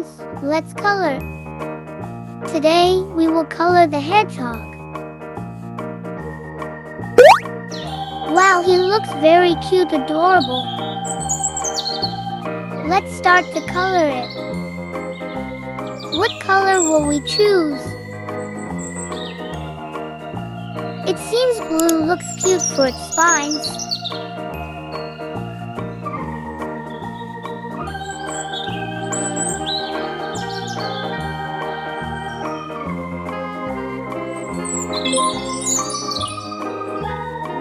friends, let's color. Today, we will color the hedgehog. Wow, he looks very cute, adorable. Let's start to color it. What color will we choose? It seems blue looks cute for its spines.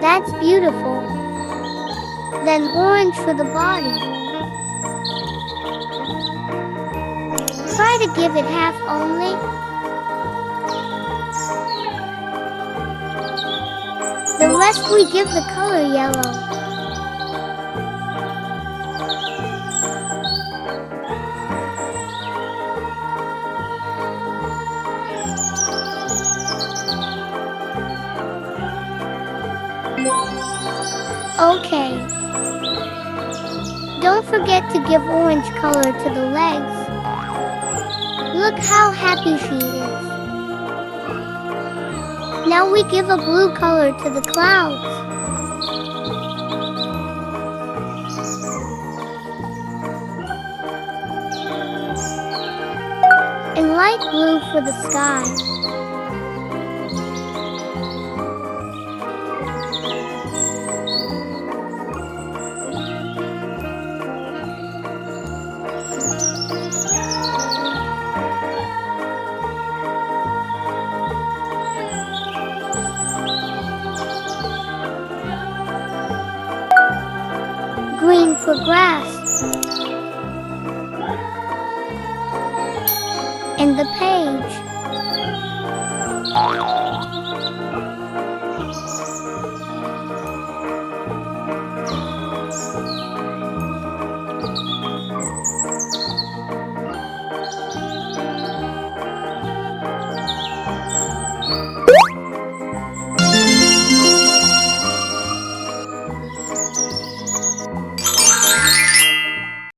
That's beautiful. Then orange for the body. Try to give it half only. The rest we give the color yellow. Okay. Don't forget to give orange color to the legs. Look how happy she is. Now we give a blue color to the clouds. And light blue for the sky. Green for grass. And the page.